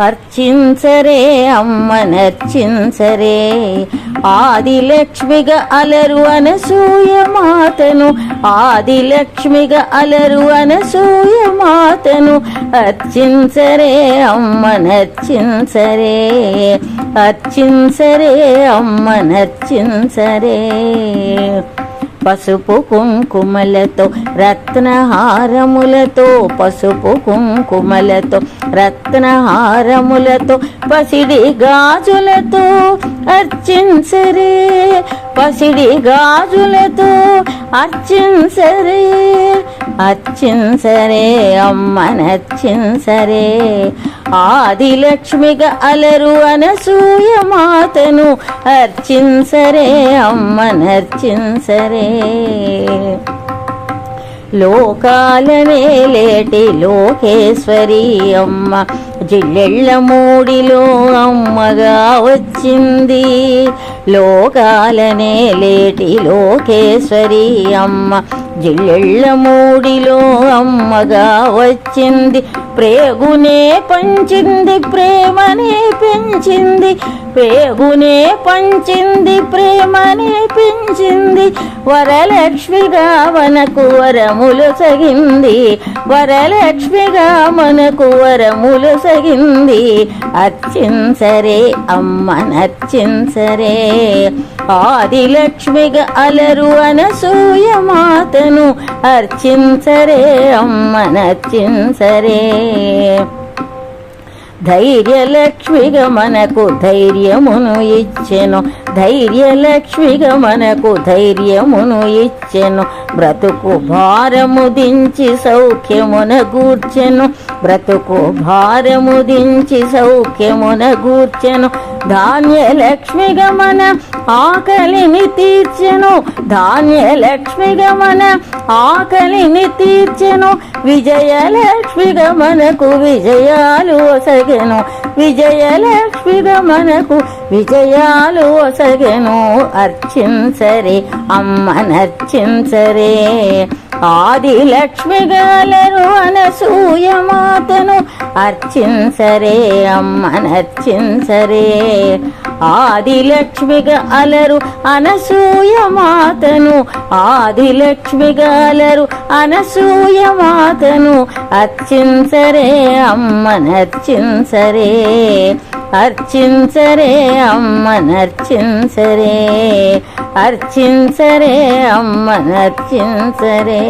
అర్చించరే అమ్మనర్చించరే ఆదిలక్ష్మిగా అలరు అనసూయ మాతను ఆదిలక్ష్మిగా అలరు అనసూయ మాతను అర్చించరే అమ్మనర్చించరే అర్చించరే అమ్మనర్చించరే పసుపు కుంకుమలతో రత్నహారములతో పసుపు కుంకుమలతో రత్నహారములతో పసిడి గాజులతో అర్చించరే పసిడి గాజులతో అర్చించరే అర్చించరే అమ్మనర్చించరే ఆదిలక్ష్మిగా అలరు అనసూయ మాతను అర్చించరే అమ్మనర్చించరే లోకాలనేలేటి లోకేశ్వరి అమ్మ జిల్లెళ్ళ మూడిలో అమ్మగా వచ్చింది లోకాలనేలేటి లోకేశ్వరి అమ్మ జిల్లెళ్ళ మూడిలో అమ్మగా వచ్చింది ప్రేగునే పంచింది ప్రేమనే పెంచింది ప్రేగునే పంచింది ప్రేమనే పెంచింది వరలక్ష్మిగా మనకు వరములు సగింది వరలక్ష్మిగా మనకు వరములు సగింది అర్చించరే అమ్మనర్చించరే ఆదిలక్ష్మిగా అలరు అనసూయ మాతను అర్చించరే అమ్మనర్చించరే ధైర్యలక్ష్మిగా మనకు ధైర్యమును ఇచ్చెను ధైర్యలక్ష్మిగా మనకు ధైర్యమును ఇచ్చెను బ్రతుకు భారము దించి సౌఖ్యమున గూర్చెను బ్రతుకు భారము దించి సౌఖ్యమున గూర్చెను ధాన్యలక్ష్మిగా మన ఆకలిని తీర్చెను ధాన్యలక్ష్మిగా మన ఆకలిని తీర్చెను విజయలక్ష్మిగా మనకు విజయాలు ఒసగెను విజయలక్ష్మిగా మనకు విజయాలు ఒసగెను అర్చించరే అమ్మనర్చించరే ఆదిలక్ష్మిగా అలరు అనసూయ మాతను అర్చించరే అమ్మనర్చించరే ఆదిలక్ష్మిగా అలరు అనసూయ మాతను ఆదిలక్ష్మిగా అలరు అనసూయ మాతను అర్చించరే అమ్మనర్చించరే అర్చించరే అమ్మనర్చించరే అర్చించరే అమ్మనర్చించరే